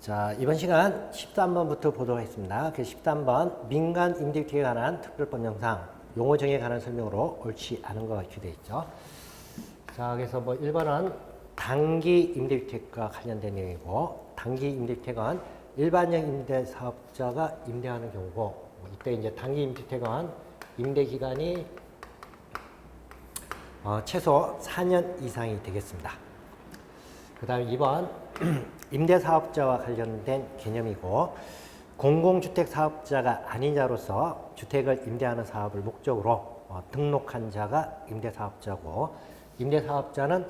자, 이번 시간 13번부터 보도록 하겠습니다. 그 13번 민간 임대주택에 관한 특별법 영상 용어 정의에 관한 설명으로 옳지 않은 것가 기되어 있죠. 자, 그래서 뭐 1번은 단기 임대주택과 관련된 내용이고, 단기 임대주택은 일반형 임대사업자가 임대하는 경우고, 이때 이제 단기 임대주택은 임대기간이 최소 4년 이상이 되겠습니다. 그 다음에 2번 임대사업자와 관련된 개념이고, 공공주택 사업자가 아닌 자로서 주택을 임대하는 사업을 목적으로 등록한 자가 임대사업자고, 임대사업자는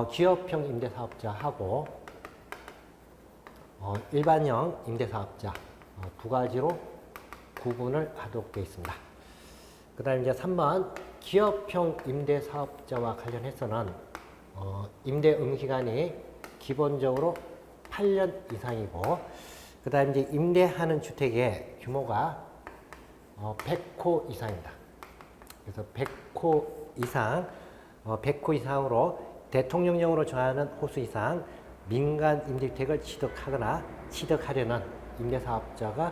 기업형 임대사업자하고 일반형 임대사업자 두 가지로 구분을 하도록 되어 있습니다. 그 다음에 이제 3번 기업형 임대사업자와 관련해서는 임대 의무기간이 기본적으로 8년 이상이고, 그 다음에 이제 임대하는 주택의 규모가 100호 이상입니다. 그래서 100호 이상, 100호 이상으로 대통령령으로 정하는 호수 이상 민간 임대주택을 취득하거나 취득하려는 임대사업자가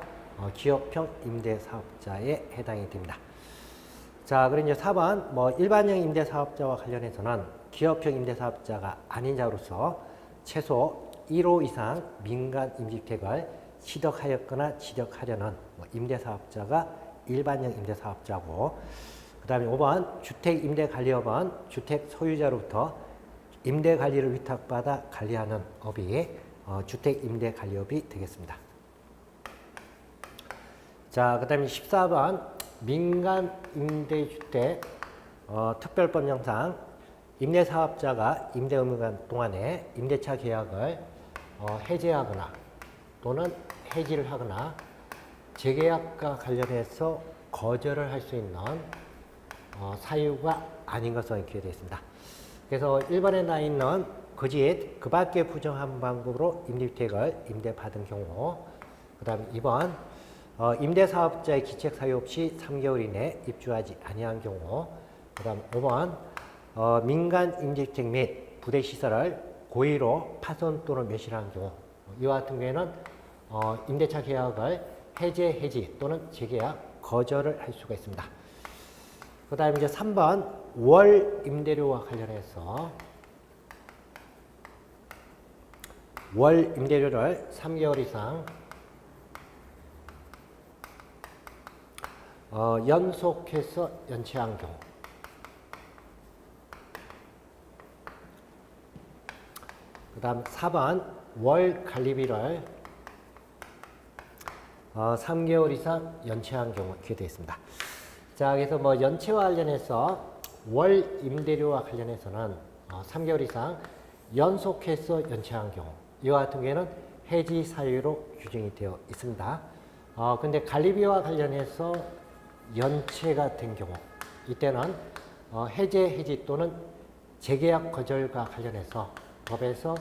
기업형 임대사업자에 해당이 됩니다. 자, 그리고 이제 4번 뭐 일반형 임대사업자와 관련해서는 기업형 임대사업자가 아닌 자로서 최소 1호 이상 민간 임대주택을 취득하였거나 취득하려는 임대사업자가 일반형 임대사업자고, 그 다음에 5번 주택임대관리업은 주택 소유자로부터 임대관리를 위탁받아 관리하는 업이 주택임대관리업이 되겠습니다. 자, 그 다음에 14번 민간 임대주택 특별법 영상 임대사업자가 임대 의무기간 동안에 임대차 계약을 해제하거나 또는 해지를 하거나 재계약과 관련해서 거절을 할 수 있는 사유가 아닌 것으로 기재되어 있습니다. 그래서 1번에 나 있는 거짓 그 밖에 부정한 방법으로 임대주택을 임대받은 경우, 그 다음에 2번 임대사업자의 기책 사유 없이 3개월 이내 입주하지 아니한 경우, 그 다음 5번 민간 임대주택 및 부대시설을 고의로 파손 또는 멸실한 경우, 이와 같은 경우에는 임대차 계약을 해제, 해지 또는 재계약 거절을 할 수가 있습니다. 그 다음에 이제 3번 월 임대료와 관련해서 월 임대료를 3개월 이상 연속해서 연체한 경우, 그 다음 4번 월 관리비를 3개월 이상 연체한 경우 이렇게 되어 있습니다. 자, 그래서 뭐 연체와 관련해서 월 임대료와 관련해서는 3개월 이상 연속해서 연체한 경우, 이와 같은 경우에는 해지 사유로 규정이 되어 있습니다. 근데 관리비와 관련해서 연체가 된 경우, 이때는 해제, 해지 또는 재계약 거절과 관련해서 법에서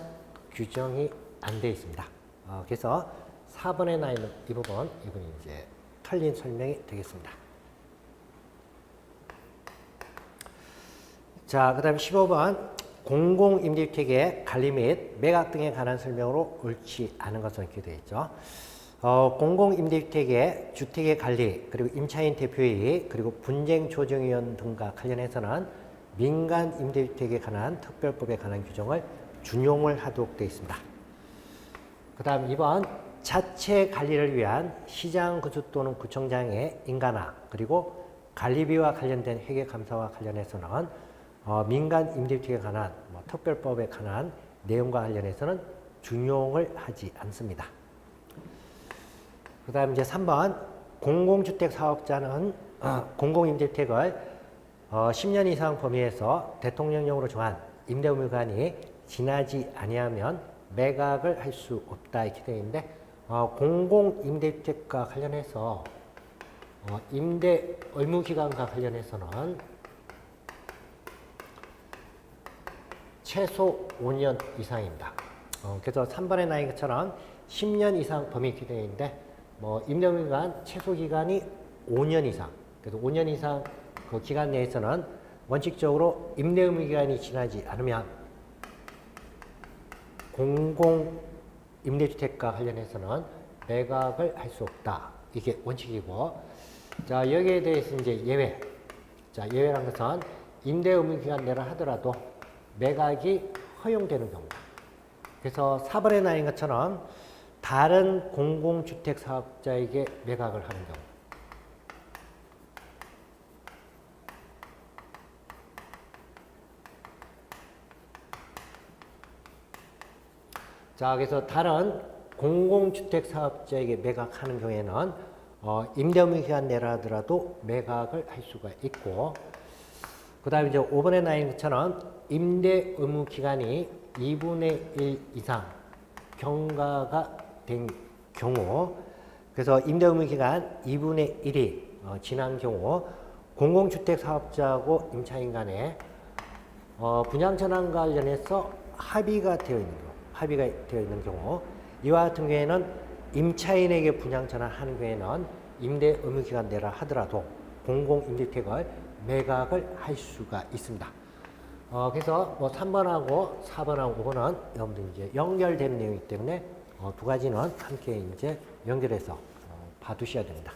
규정이 안 되어 있습니다. 그래서 4번에 나 있는 이 부분, 이분이 이제 틀린 설명이 되겠습니다. 자, 그 다음 15번 공공임대주택의 관리 및 매각 등에 관한 설명으로 옳지 않은 것으로 이렇게 되어 있죠. 공공임대주택의 주택의 관리, 그리고 임차인 대표회의, 그리고 분쟁조정위원 등과 관련해서는 민간 임대주택에 관한 특별법에 관한 규정을 준용을 하도록 되어 있습니다. 그 다음 2번 자체 관리를 위한 시장 구주 또는 구청장의 인가나 그리고 관리비와 관련된 회계감사와 관련해서는 민간 임대주택에 관한 특별법에 관한 내용과 관련해서는 준용을 하지 않습니다. 그 다음 이제 3번 공공주택 사업자는 공공임대주택을 10년 이상 범위에서 대통령령으로 정한 임대 의무기간이 지나지 아니하면 매각을 할 수 없다 이렇게 되어 있는데, 공공임대주택과 관련해서 임대 의무기간과 관련해서는 최소 5년 이상입니다. 그래서 3번에 나온 것처럼 10년 이상 범위 규정이 있는데, 임대 의무기간 최소 기간이 5년 이상, 그래서 5년 이상 그 기간 내에서는 원칙적으로 임대 의무기간이 지나지 않으면 공공 임대주택과 관련해서는 매각을 할 수 없다. 이게 원칙이고, 자, 여기에 대해서 이제 예외. 자, 예외라는 것은 임대 의무 기간 내라 하더라도 매각이 허용되는 경우다. 그래서 4번에 나인 것처럼 다른 공공주택 사업자에게 매각을 하는 경우. 자, 그래서 다른 공공주택 사업자에게 매각하는 경우에는 임대 의무 기간 내라 하더라도 매각을 할 수가 있고, 그 다음에 이제 5번에 나인 것처럼 임대 의무 기간이 2분의 1 이상 경과가 된 경우, 그래서 임대 의무 기간 2분의 1이 지난 경우 공공주택 사업자하고 임차인 간에 분양 전환과 관련해서 합의가 되어 있는 경우, 이와 같은 경우에는 임차인에게 분양 전환하는 경우에는 임대 의무 기간 내라 하더라도 공공임대주택을 매각을 할 수가 있습니다. 그래서 뭐 3번하고 4번하고 5번은 여러분들 이제 연결되는 내용이기 때문에 두 가지는 함께 이제 연결해서 봐두셔야 됩니다.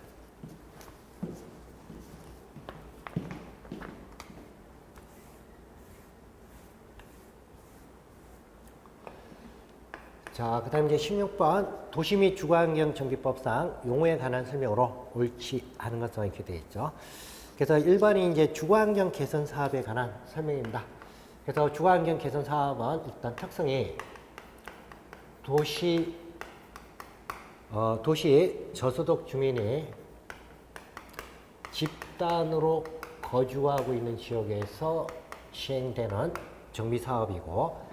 자, 그 다음 이제 16번 도시 및 주거환경정비법상 용어에 관한 설명으로 옳지 않은 것은 이렇게 되어 있죠. 그래서 1번이 이제 주거환경 개선 사업에 관한 설명입니다. 그래서 주거환경 개선 사업은 일단 특성이 도시 저소득 주민이 집단으로 거주하고 있는 지역에서 시행되는 정비 사업이고,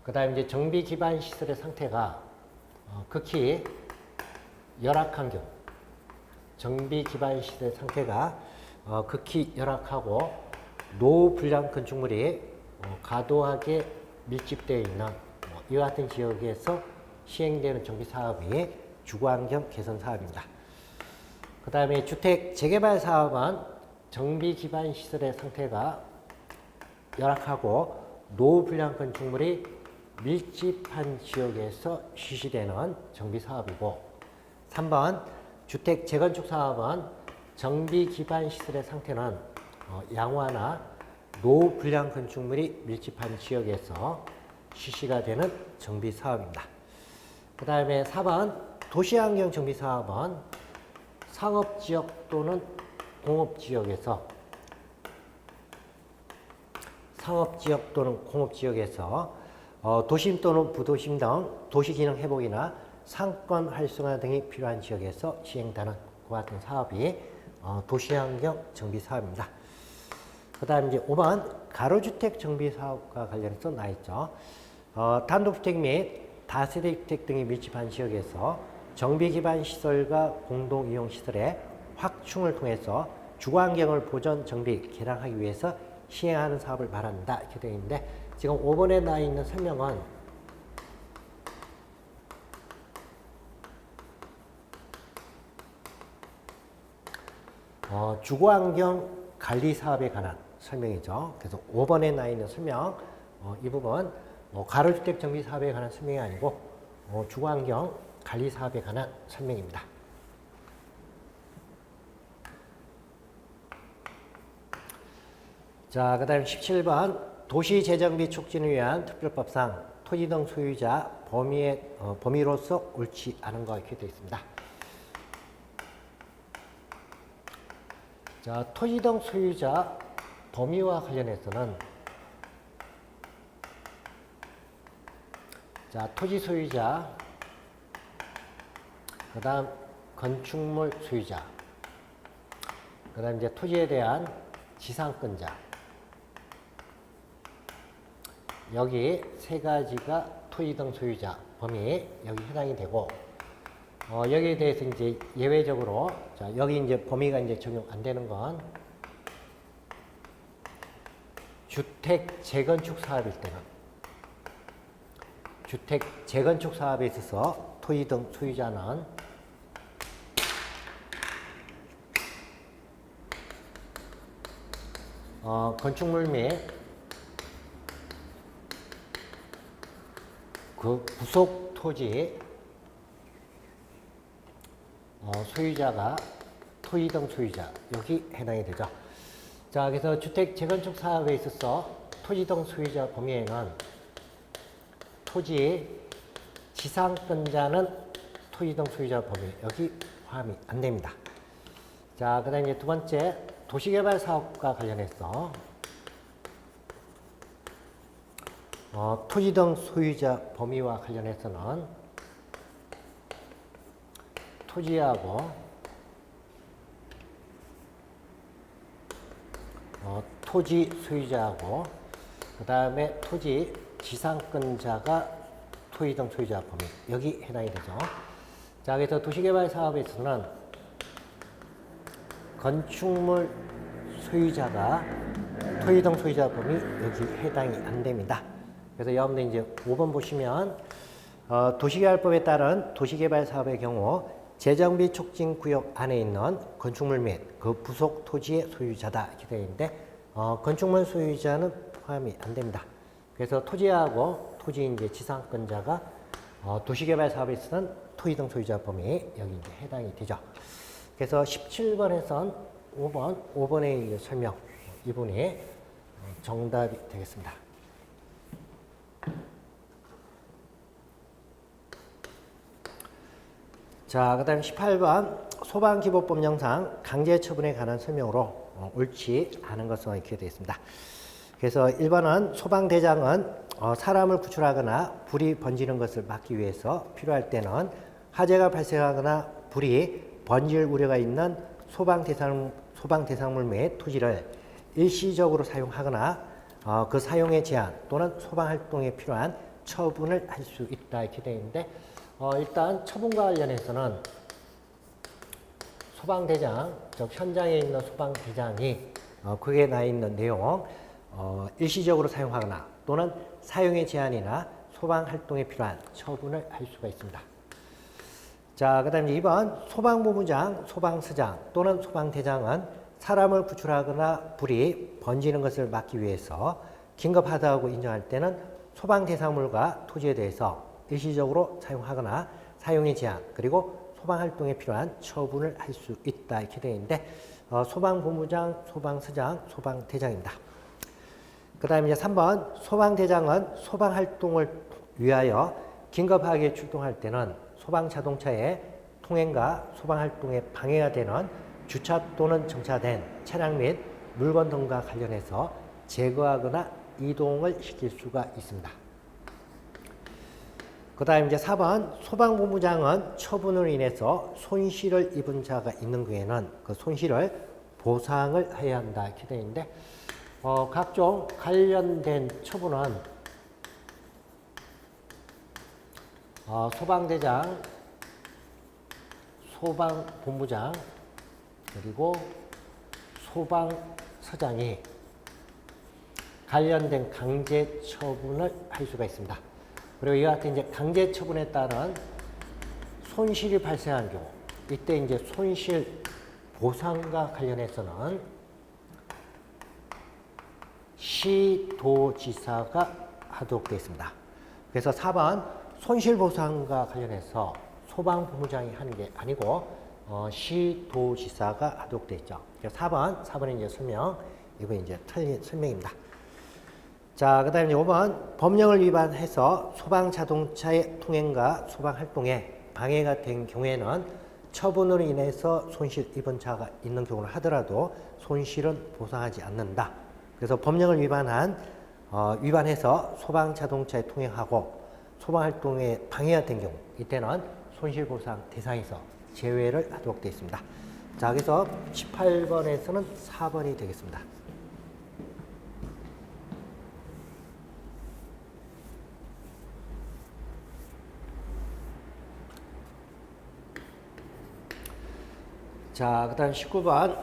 그 다음에 이제 정비 기반 시설의 상태가 극히 열악한 경우, 정비 기반 시설의 상태가 극히 열악하고 노후 불량 건축물이 과도하게 밀집되어 있는 이와 같은 지역에서 시행되는 정비 사업이 주거환경 개선 사업입니다. 그 다음에 주택 재개발 사업은 정비 기반 시설의 상태가 열악하고 노후 불량 건축물이 밀집한 지역에서 실시되는 정비 사업이고, 3번 주택 재건축 사업은 정비 기반 시설의 상태는 양화나 노후 불량 건축물이 밀집한 지역에서 실시가 되는 정비 사업입니다. 그 다음에 4번 도시환경 정비 사업은 상업지역 또는 공업지역에서 도심 또는 부도심 등 도시기능 회복이나 상권 활성화 등이 필요한 지역에서 시행되는 그와 같은 사업이 도시환경 정비 사업입니다. 그 다음 이제 5번 가로주택 정비 사업과 관련해서 나 있죠. 단독주택 및 다세대 주택 등이 밀집한 지역에서 정비 기반 시설과 공동 이용 시설의 확충을 통해서 주거환경을 보존, 정비, 개량하기 위해서 시행하는 사업을 말한다. 이렇게 되어 있는데, 지금 5번에 나와 있는 설명은 주거환경 관리 사업에 관한 설명이죠. 그래서 5번에 나와 있는 설명, 이 부분 가로주택 정비 사업에 관한 설명이 아니고 주거환경 관리 사업에 관한 설명입니다. 자, 그 다음 17번 도시재정비 촉진을 위한 특별법상 토지 등 소유자 범위로서 옳지 않은 거 이렇게 되어 있습니다. 자, 토지 등 소유자 범위와 관련해서는 자, 토지 소유자, 그 다음 건축물 소유자, 그 다음 이제 토지에 대한 지상권자, 여기 세 가지가 토지 등 소유자 범위 여기 해당이 되고, 여기에 대해서 이제 예외적으로, 자, 여기 이제 범위가 이제 적용 안 되는 건 주택 재건축 사업일 때는, 주택 재건축 사업에 있어서 토지 등 소유자는 건축물 및 그 부속 토지 소유자가 토지 등 소유자, 여기 해당이 되죠. 자, 그래서 주택 재건축 사업에 있어서 토지 등 소유자 범위에는 토지 지상권자는 토지 등 소유자 범위, 여기 포함이 안 됩니다. 자, 그 다음에 두 번째, 도시개발 사업과 관련해서 토지 등 소유자 범위와 관련해서는 토지하고 토지 소유자하고 그 다음에 토지 지상권자가 토지 등 소유자 범위, 여기 해당이 되죠. 자, 그래서 도시개발 사업에서는 건축물 소유자가 토지 등 소유자 범위, 여기 해당이 안 됩니다. 그래서 여러분들 이제 5번 보시면 도시개발법에 따른 도시개발 사업의 경우 재정비 촉진 구역 안에 있는 건축물 및 그 부속 토지의 소유자다 이렇게 되어 있는데 건축물 소유자는 포함이 안 됩니다. 그래서 토지하고 토지 이제 지상권자가 도시개발 사업에서는 토지 등 소유자 범위 여기 이제 해당이 되죠. 그래서 17번에선 5번의 설명 이 부분이 정답이 되겠습니다. 자, 그 다음 18번 소방기본법령상 강제처분에 관한 설명으로 옳지 않은 것으로 이렇게 되어 있습니다. 그래서 1번은 소방대장은 사람을 구출하거나 불이 번지는 것을 막기 위해서 필요할 때는 화재가 발생하거나 불이 번질 우려가 있는 소방대상물 및 토지를 일시적으로 사용하거나 그 사용의 제한 또는 소방활동에 필요한 처분을 할 수 있다 이렇게 되어 있는데 일단 처분과 관련해서는 소방대장, 즉 현장에 있는 소방대장이 거기에 나 있는 내용 일시적으로 사용하거나 또는 사용의 제한이나 소방활동에 필요한 처분을 할 수가 있습니다. 자, 그 다음에 2번 소방본부장, 소방서장 또는 소방대장은 사람을 구출하거나 불이 번지는 것을 막기 위해서 긴급하다고 인정할 때는 소방대상물과 토지에 대해서 일시적으로 사용하거나 사용의 제한 그리고 소방활동에 필요한 처분을 할 수 있다 이렇게 되어 있는데 소방본부장, 소방서장, 소방대장입니다. 그 다음에 이제 3번 소방대장은 소방활동을 위하여 긴급하게 출동할 때는 소방자동차의 통행과 소방활동에 방해가 되는 주차 또는 정차된 차량 및 물건 등과 관련해서 제거하거나 이동을 시킬 수가 있습니다. 그 다음 이제 4번 소방본부장은 처분으로 인해서 손실을 입은 자가 있는 경우에는 그 손실을 보상을 해야 한다 이렇게 되어 있는데 각종 관련된 처분은 소방대장, 소방본부장 그리고 소방서장이 관련된 강제 처분을 할 수가 있습니다. 그리고 이와 같은 이제 강제 처분에 따른 손실이 발생한 경우, 이때 이제 손실 보상과 관련해서는 시도지사가 하도록 되어 있습니다. 그래서 4번 손실 보상과 관련해서 소방본부장이 하는 게 아니고 시도지사가 하도록 되어 있죠. 그래서 4번의 이제 설명, 이거 이제 틀린 설명입니다. 자, 그 다음에 5번 법령을 위반해서 소방자동차의 통행과 소방활동에 방해가 된 경우에는 처분으로 인해서 손실 입은 자가 있는 경우를 하더라도 손실은 보상하지 않는다. 그래서 법령을 위반해서 소방자동차에 통행하고 소방활동에 방해가 된 경우 이때는 손실보상 대상에서 제외를 하도록 되어 있습니다. 자, 그래서 18번에서는 4번이 되겠습니다. 자, 그 다음 19번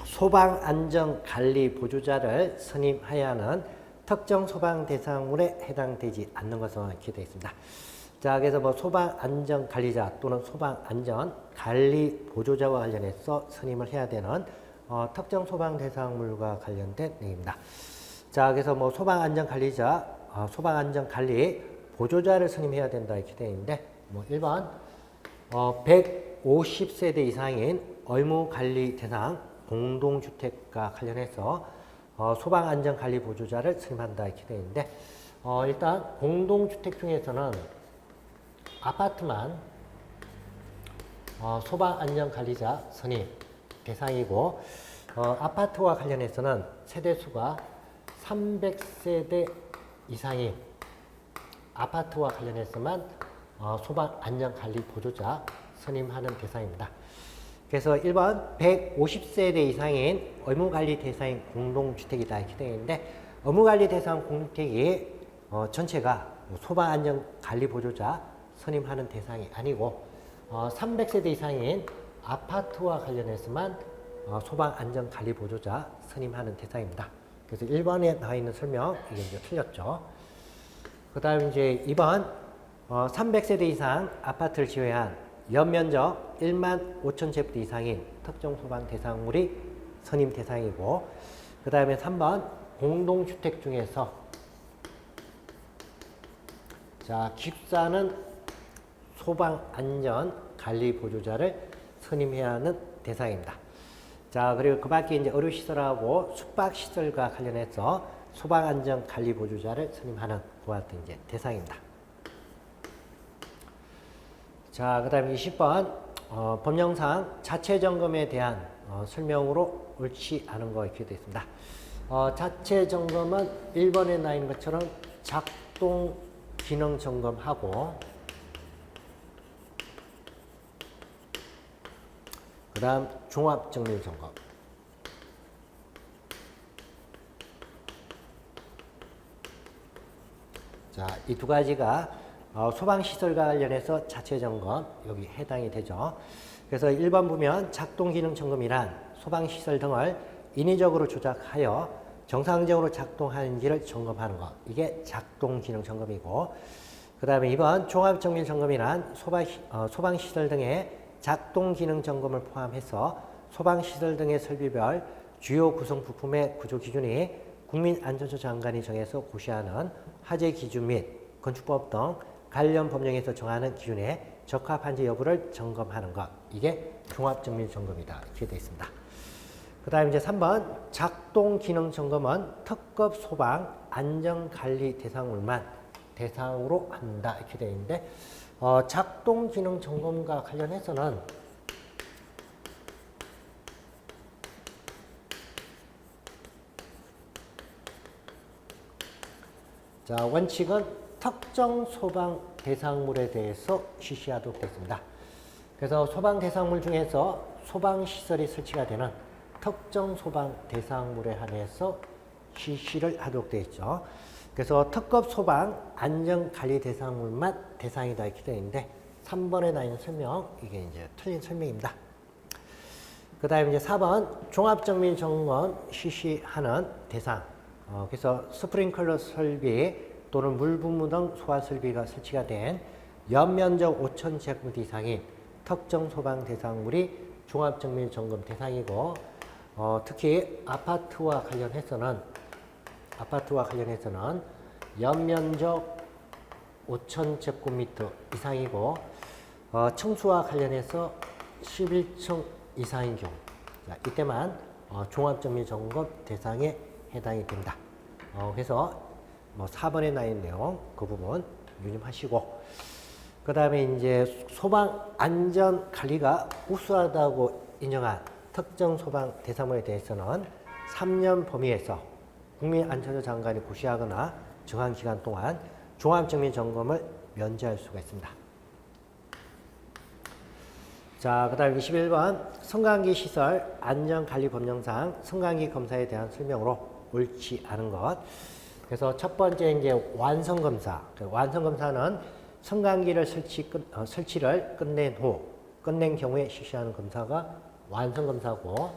소방안전관리 보조자를 선임해야 하는 특정 소방대상물에 해당되지 않는 것으로 이렇게 되어 있습니다. 자, 그래서 뭐 소방안전관리자 또는 소방안전관리 보조자와 관련해서 선임을 해야 되는 특정 소방대상물과 관련된 내용입니다. 자, 그래서 뭐 소방안전관리자, 소방안전관리 보조자를 선임해야 된다 이렇게 되어 있는데 뭐 1번 150세대 이상인 의무관리 대상 공동주택과 관련해서 소방안전관리보조자를 선임한다 이렇게 되어 있는데 일단 공동주택 중에서는 아파트만 소방안전관리자 선임 대상이고 아파트와 관련해서는 세대수가 300세대 이상인 아파트와 관련해서만 소방안전관리보조자 선임하는 대상입니다. 그래서 1번 150세대 이상인 의무관리 대상인 공동주택이다 이렇게 되어 있는데 의무관리 대상 공동주택이 전체가 소방안전관리보조자 선임하는 대상이 아니고 300세대 이상인 아파트와 관련해서만 소방안전관리보조자 선임하는 대상입니다. 그래서 1번에 나와 있는 설명 이게 이제 틀렸죠. 그 다음 이제 2번 300세대 이상 아파트를 제외한 연면적 1만 5천 제곱미터 이상인 특정 소방 대상물이 선임 대상이고 그 다음에 3번 공동주택 중에서 자 기숙사는 소방안전관리보조자를 선임해야 하는 대상입니다. 자 그리고 그 밖에 이제 의료시설하고 숙박시설과 관련해서 소방안전관리보조자를 선임하는 그와 같은 이제 대상입니다. 자, 그 다음에 20번 법령상 자체 점검에 대한 설명으로 옳지 않은 거 이렇게 되어 있습니다. 자체 점검은 1번에 나와 있는 것처럼 작동 기능 점검하고 그 다음 종합 정밀 점검. 자, 이 두 가지가 소방시설과 관련해서 자체 점검 여기 해당이 되죠. 그래서 1번 보면 작동 기능 점검이란 소방시설 등을 인위적으로 조작하여 정상적으로 작동하는지를 점검하는 것. 이게 작동 기능 점검이고 그 다음에 2번 종합 정밀 점검이란 소방시설 등의 작동 기능 점검을 포함해서 소방시설 등의 설비별 주요 구성 부품의 구조 기준이 국민안전처 장관이 정해서 고시하는 화재 기준 및 건축법 등 관련 법령에서 정하는 기준에 적합한지 여부를 점검하는 것. 이게 종합정밀 점검이다. 이렇게 되어 있습니다. 그 다음에 이제 3번 작동 기능 점검은 특급 소방 안전관리 대상물만 대상으로 한다. 이렇게 되어 있는데 작동 기능 점검과 관련해서는 자, 원칙은 특정 소방 대상물에 대해서 실시하도록 되어 있습니다. 그래서 소방 대상물 중에서 소방시설이 설치가 되는 특정 소방 대상물에 한해서 실시를 하도록 되어 있죠. 그래서 특급 소방 안전관리 대상물만 대상이다 이렇게 되어 있는데 3번에 나와 있는 설명 이게 이제 틀린 설명입니다. 그 다음에 이제 4번 종합정밀 점검 실시하는 대상. 그래서 스프링클러 설비 또는 물분무 등 소화 설비가 설치가 된 연면적 5천 제곱미터 이상인 특정 소방 대상물이 종합정밀 점검 대상이고 특히 아파트와 관련해서는 연면적 5천 제곱미터 이상이고 층수와 관련해서 11층 이상인 경우 자, 이때만 종합정밀 점검 대상에 해당이 됩니다. 그래서 4번에 나와 있는 내용 그 부분 유념하시고 그 다음에 이제 소방 안전 관리가 우수하다고 인정한 특정 소방 대상물에 대해서는 3년 범위에서 국민안전처 장관이 고시하거나 정한 기간 동안 종합정밀 점검을 면제할 수가 있습니다. 자, 그 다음 21번 승강기 시설 안전관리 법령상 승강기 검사에 대한 설명으로 옳지 않은 것. 그래서 첫 번째 이제 완성검사. 완성검사는 승강기를 설치를 끝낸 경우에 실시하는 검사가 완성검사고,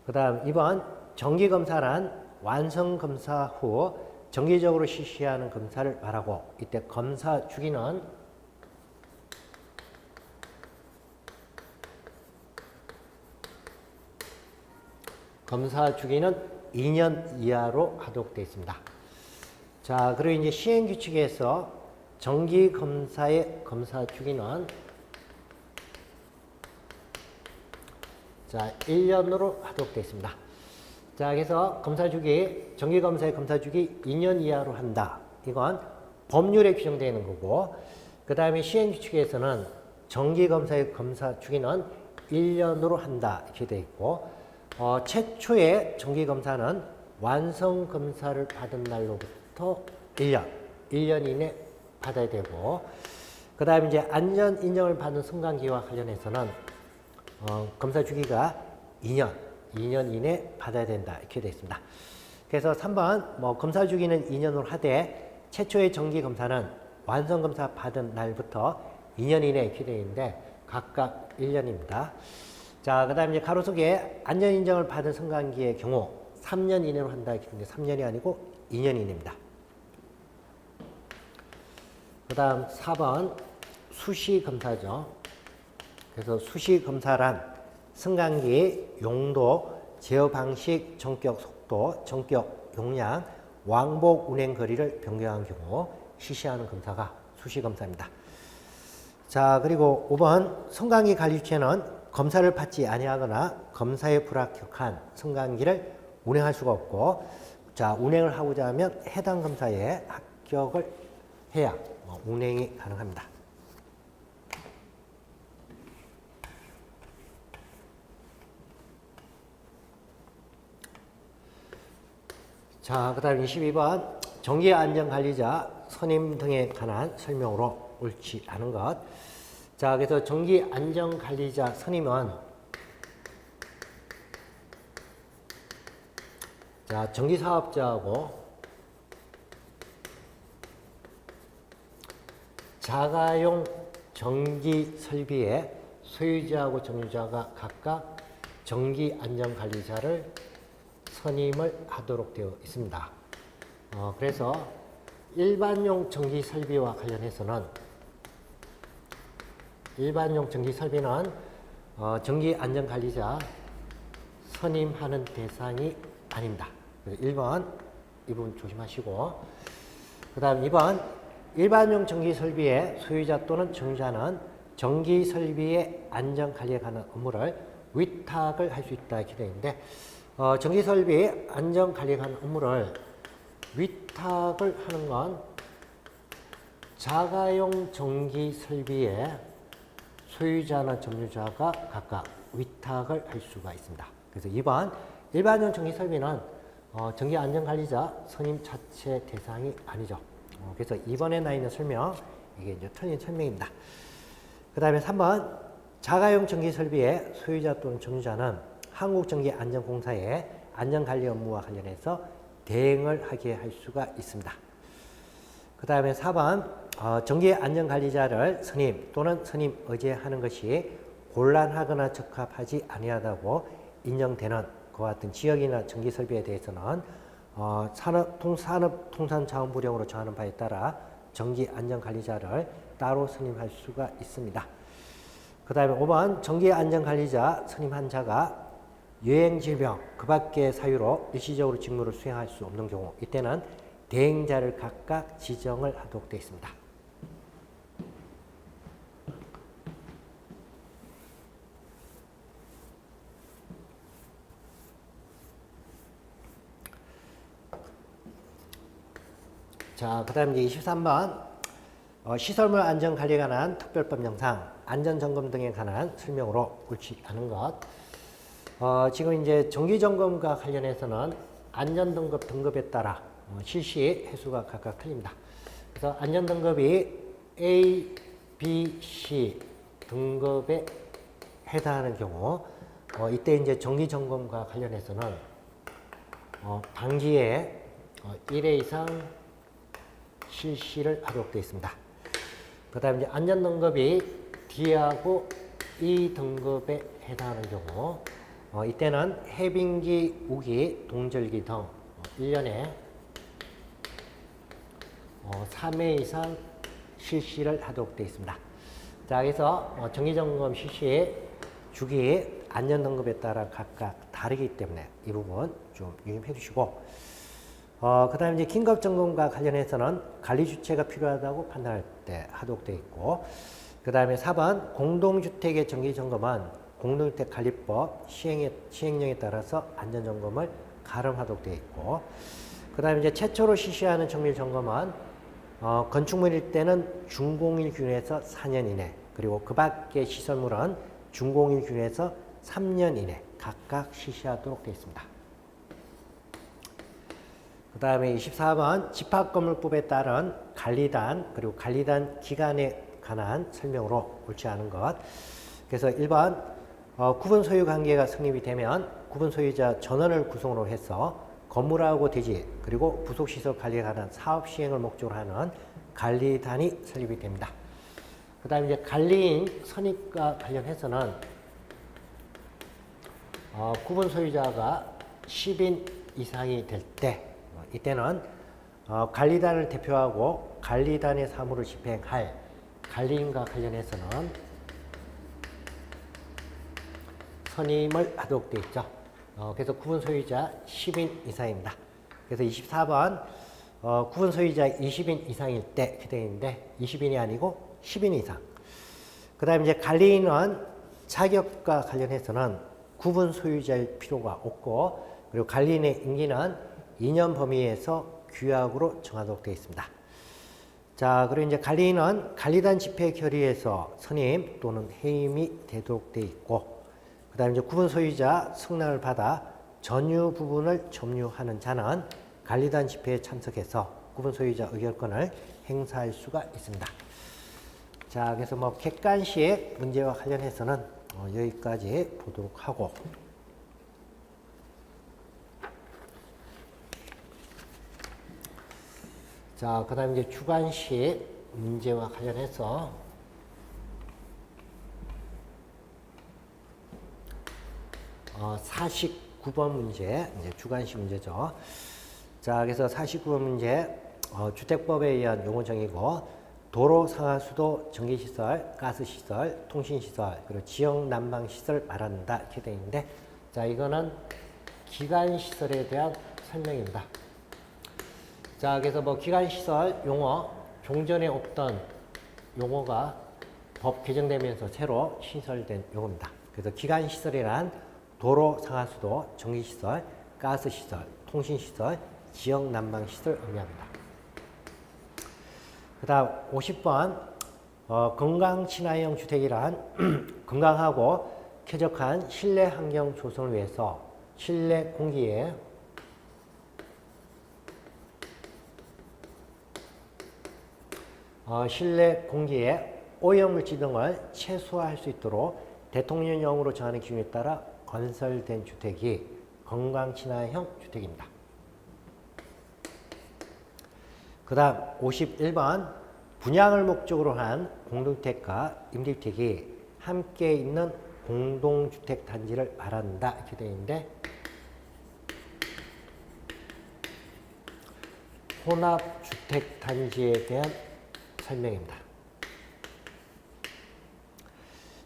그 다음 2번 정기검사란 완성검사 후 정기적으로 실시하는 검사를 말하고, 이때 검사 주기는 검사 주기는 2년 이하로 하도록 되어 있습니다. 자, 그리고 이제 시행규칙에서 정기검사의 검사 주기는 자, 1년으로 하도록 되어 있습니다. 자, 그래서 검사주기, 정기검사의 검사주기 2년 이하로 한다. 이건 법률에 규정되어 있는 거고, 그 다음에 시행규칙에서는 정기검사의 검사주기는 1년으로 한다. 이렇게 되어 있고, 최초의 정기검사는 완성검사를 받은 날로부터 1년 이내 받아야 되고, 그 다음에 이제 안전 인정을 받은 순간기와 관련해서는 검사 주기가 2년 이내 받아야 된다. 이렇게 되어 있습니다. 그래서 3번 검사 주기는 2년으로 하되 최초의 정기 검사는 완성 검사 받은 날부터 2년 이내 이렇게 되어 있는데 각각 1년입니다. 자, 그다음에 이제 가로 속에 안전 인정을 받은 순간기의 경우 3년 이내로 한다. 이렇게 되는데 3년이 아니고 2년 이내입니다. 그다음 4번 수시 검사죠. 그래서 수시 검사란 승강기 용도, 제어 방식, 전격 속도, 전격 용량, 왕복 운행 거리를 변경한 경우 실시하는 검사가 수시 검사입니다. 자, 그리고 5번 승강기 관리 주체는 검사를 받지 아니하거나 검사에 불합격한 승강기를 운행할 수가 없고, 자, 운행을 하고자 하면 해당 검사에 합격을 해야 운행이 가능합니다. 자, 그 다음 22번 정기안전관리자 선임 등에 관한 설명으로 옳지 않은 것. 자, 그래서 정기안전관리자 선임은 자, 정기사업자하고 자가용 전기설비의 소유자하고 점유자가 각각 정기안전관리자를 선임을 하도록 되어 있습니다. 그래서 일반용 전기설비와 관련해서는 일반용 전기설비는 전기안전관리자 선임하는 대상이 아닙니다. 그래서 1번 이 부분 조심하시고, 그 다음 2번 일반용 전기설비의 소유자 또는 점유자는 전기설비의 안전관리에 관한 업무를 위탁을 할 수 있다 이렇게 되어 있는데, 전기설비 안전관리에 관한 업무를 위탁을 하는 건 자가용 전기설비의 소유자나 점유자가 각각 위탁을 할 수가 있습니다. 그래서 2번 일반용 전기설비는 전기안전관리자 선임 자체 대상이 아니죠. 그래서 2번에 나 있는 설명, 이게 이제 틀린 설명입니다. 그 다음에 3번 자가용 전기설비의 소유자 또는 점유자는 한국전기안전공사의 안전관리 업무와 관련해서 대행을 하게 할 수가 있습니다. 그 다음에 4번 전기안전관리자를 선임 또는 선임 의제하는 것이 곤란하거나 적합하지 아니하다고 인정되는 그와 같은 지역이나 전기설비에 대해서는 산업통상자원부령으로 정하는 바에 따라 전기안전관리자를 따로 선임할 수가 있습니다. 그 다음에 5번 전기안전관리자 선임한 자가 여행질병 그 밖의 사유로 일시적으로 직무를 수행할 수 없는 경우, 이때는 대행자를 각각 지정을 하도록 되어 있습니다. 자, 그 다음 이제 23번 시설물 안전관리에 관한 특별법 영상, 안전점검 등에 관한 설명으로 옳지 않은 것. 지금 이제 정기점검과 관련해서는 안전등급 등급에 따라 실시 횟수가 각각 틀립니다. 그래서 안전등급이 A, B, C 등급에 해당하는 경우, 이때 이제 정기점검과 관련해서는 단기에 1회 이상 실시를 하도록 되어 있습니다. 그 다음에 이제 안전등급이 D하고 E 등급에 해당하는 경우, 이때는 해빙기, 우기, 동절기 등 1년에 3회 이상 실시를 하도록 되어 있습니다. 자, 그래서 정기점검 실시 주기 안전등급에 따라 각각 다르기 때문에 이 부분 좀 유념해 주시고, 그 다음에 이제 긴급점검과 관련해서는 관리 주체가 필요하다고 판단할 때 하도록 되어 있고, 그 다음에 4번 공동주택의 정기점검은 공동주택관리법 시행령에 따라서 안전점검을 가름하도록 되어 있고, 그 다음에 이제 최초로 실시하는 정밀 점검은 건축물일 때는 준공일 기준에서 4년 이내, 그리고 그 밖의 시설물은 준공일 기준에서 3년 이내 각각 실시하도록 되어 있습니다. 그 다음에 24번 집합건물법에 따른 관리단 그리고 관리단 기간에 관한 설명으로 옳지 않은 것. 그래서 1번 구분 소유 관계가 성립이 되면 구분 소유자 전원을 구성으로 해서 건물하고 대지 그리고 부속시설 관리에 관한 사업 시행을 목적으로 하는 관리단이 설립이 됩니다. 그 다음에 이제 관리인 선임과 관련해서는 구분 소유자가 10인 이상이 될 때, 이때는 관리단을 대표하고 관리단의 사무를 집행할 관리인과 관련해서는 선임을 하도록 되어 있죠. 그래서 구분 소유자 10인 이상입니다. 그래서 24번 구분 소유자 20인 이상일 때 이렇게 되어 있는데 20인이 아니고 10인 이상. 그 다음에 이제 관리인은 자격과 관련해서는 구분 소유자일 필요가 없고, 그리고 관리인의 임기는 2년 범위에서 규약으로 정하도록 되어 있습니다. 자, 그리고 이제 관리인은 관리단 집회 결의에서 선임 또는 해임이 되도록 되어 있고, 그 다음에 이제 구분 소유자 승낙을 받아 전유 부분을 점유하는 자는 관리단 집회에 참석해서 구분 소유자 의결권을 행사할 수가 있습니다. 자, 그래서 뭐 객관식 문제와 관련해서는 여기까지 보도록 하고, 자, 그 다음에 이제 주관식 문제와 관련해서 49번 문제, 이제 주관식 문제죠. 자, 그래서 49번 문제, 주택법에 의한 용어 정의고, 도로, 상하수도, 전기시설, 가스시설, 통신시설, 그리고 지역 난방시설 말한다 이렇게 되어 있는데, 자, 이거는 기관시설에 대한 설명입니다. 자, 그래서 뭐 기관시설 용어, 종전에 없던 용어가 법 개정되면서 새로 신설된 용어입니다. 그래서 기관시설이란 도로, 상하수도, 전기시설, 가스시설, 통신시설, 지역난방시설 의미합니다. 그 다음 50번 건강친화형 주택이란 건강하고 쾌적한 실내 환경 조성을 위해서 실내 공기에 오염물질 등을 최소화할 수 있도록 대통령령으로 정하는 기준에 따라 건설된 주택이 건강친화형 주택입니다. 그 다음 51번 분양을 목적으로 한 공동주택과 임대주택이 함께 있는 공동주택 단지를 말한다 이렇게 되어 있는데, 혼합주택 단지에 대한 설명입니다.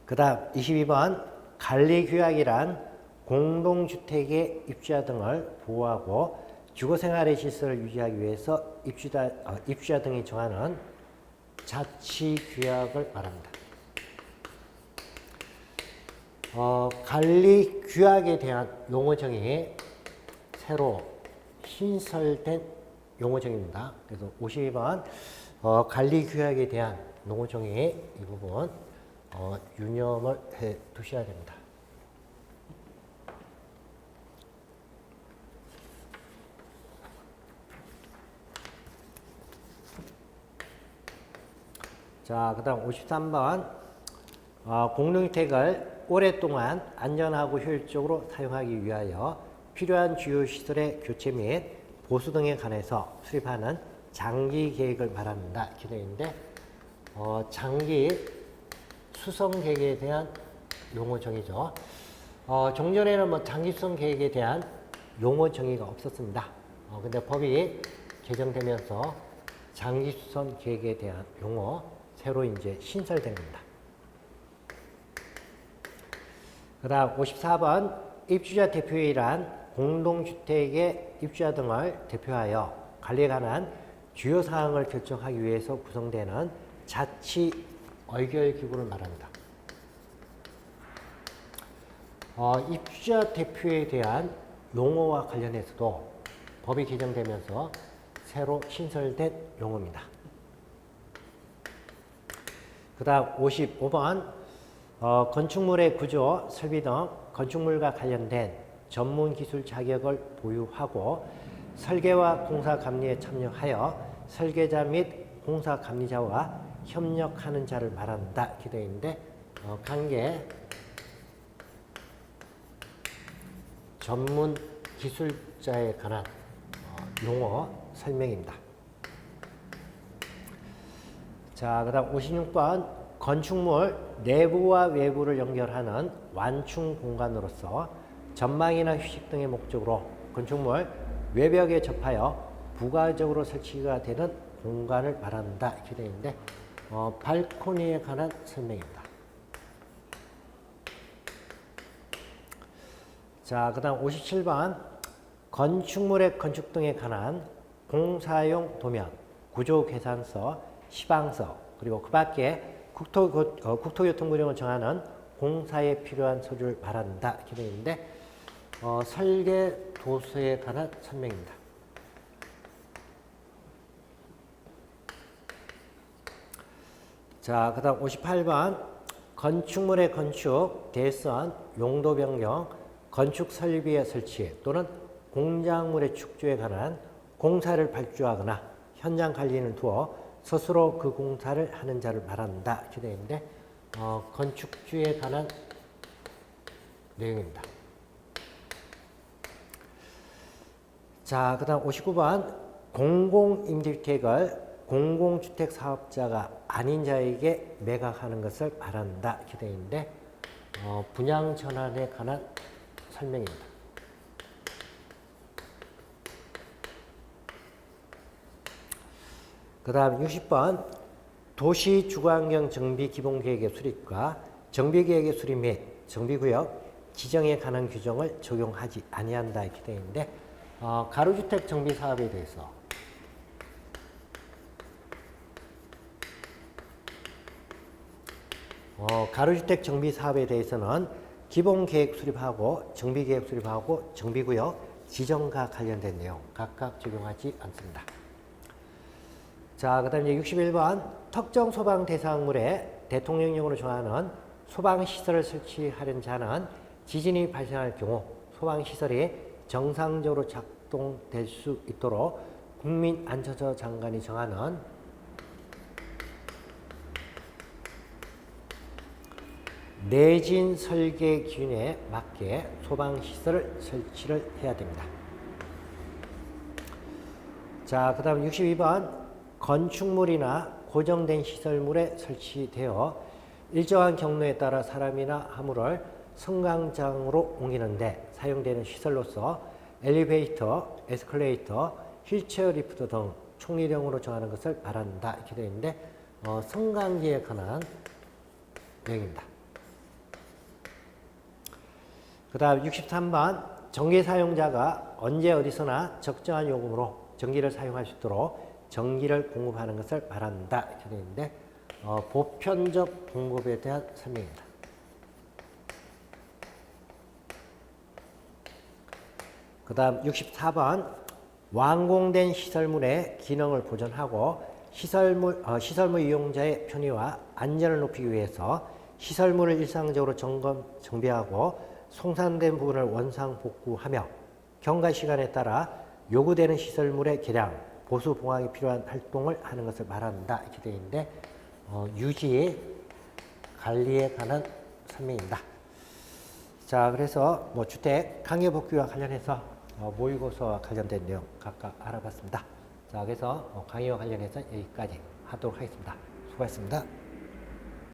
그 다음 22번 관리규약이란 공동주택의 입주자 등을 보호하고 주거생활의 질서를 유지하기 위해서 입주자 등이 정하는 자치규약을 말합니다. 관리규약에 대한 용어정의 새로 신설된 용어정의입니다. 그래서 52번 관리규약에 대한 용어정의 이 부분 유념을 해 두셔야 됩니다. 자, 그 다음 53번 공동주택을 오랫동안 안전하고 효율적으로 사용하기 위하여 필요한 주요 시설의 교체 및 보수 등에 관해서 수립하는 장기 계획을 말합니다. 이렇게 되어 있는데 장기 수성 계획에 대한 용어 정의죠. 종전에는 뭐 장기 수성 계획에 대한 용어 정의가 없었습니다. 근데 법이 개정되면서 장기 수성 계획에 대한 용어 새로 이제 신설된 겁니다. 그 다음 54번 입주자 대표회의란 공동주택의 입주자 등을 대표하여 관리에 관한 주요 사항을 결정하기 위해서 구성되는 자치 의결기구를 말합니다. 입주자 대표에 대한 용어와 관련해서도 법이 개정되면서 새로 신설된 용어입니다. 그 다음 55번 건축물의 구조, 설비 등 건축물과 관련된 전문 기술 자격을 보유하고 설계와 공사 감리에 참여하여 설계자 및 공사 감리자와 협력하는 자를 말한다. 이렇게 되어 있는데 관계 전문 기술자에 관한 용어 설명입니다. 자, 그 다음 56번 건축물 내부와 외부를 연결하는 완충 공간으로서 전망이나 휴식 등의 목적으로 건축물 외벽에 접하여 부가적으로 설치가 되는 공간을 말한다. 이렇게 되어 있는데 발코니에 관한 설명입니다. 자, 그 다음 57번 건축물의 건축 등에 관한 공사용 도면, 구조계산서, 시방서, 그리고 그 밖에 국토교통부령을 정하는 공사에 필요한 서류를 말한다. 이렇게 되어 있는데 설계 도서에 관한 설명입니다. 자, 그 다음 58번 건축물의 건축, 대선, 용도 변경, 건축 설비의 설치 또는 공작물의 축조에 관한 공사를 발주하거나 현장 관리는 두어 스스로 그 공사를 하는 자를 말한다. 이렇게 되어 있는데 건축주에 관한 내용입니다. 자, 그 다음 59번 공공임대주택을 공공주택 사업자가 아닌 자에게 매각하는 것을 말한다. 이렇게 되어 있는데 분양 전환에 관한 설명입니다. 그 다음 60번 도시주거환경 정비기본계획의 수립과 정비계획의 수립 및 정비구역 지정에 관한 규정을 적용하지 아니한다. 이렇게 되어 있는데 가로주택 정비사업에 대해서 가로주택 정비사업에 대해서는 기본계획 수립하고 정비계획 수립하고 정비구역 지정과 관련된 내용 각각 적용하지 않습니다. 자, 그 다음 이제 61번 특정 소방 대상물에 대통령령으로 정하는 소방시설을 설치하려는 자는 지진이 발생할 경우 소방시설이 정상적으로 작동될 수 있도록 국민안전처 장관이 정하는 내진 설계 기준에 맞게 소방시설을 설치를 해야 됩니다. 자, 그 다음 62번 건축물이나 고정된 시설물에 설치되어 일정한 경로에 따라 사람이나 화물을 승강장으로 옮기는데 사용되는 시설로서 엘리베이터, 에스컬레이터, 휠체어 리프트 등 총리령으로 정하는 것을 말한다. 이렇게 되어 있는데 승강기에 관한 내용입니다. 그 다음 63번 전기 사용자가 언제 어디서나 적정한 요금으로 전기를 사용할 수 있도록 전기를 공급하는 것을 말한다. 이렇게 되어 있는데 보편적 공급에 대한 설명입니다. 그 다음 64번 완공된 시설물의 기능을 보존하고 시설물 이용자의 편의와 안전을 높이기 위해서 시설물을 일상적으로 정비하고 송산된 부분을 원상복구하며 경과시간에 따라 요구되는 시설물의 개량, 보수 봉합이 필요한 활동을 하는 것을 말한다. 이렇게 되어 있는데 유지, 관리에 관한 설명입니다. 자, 그래서 주택 강요복귀와 관련해서 모의고사와 관련된 내용 각각 알아봤습니다. 자, 그래서 강의와 관련해서 여기까지 하도록 하겠습니다. 수고하셨습니다.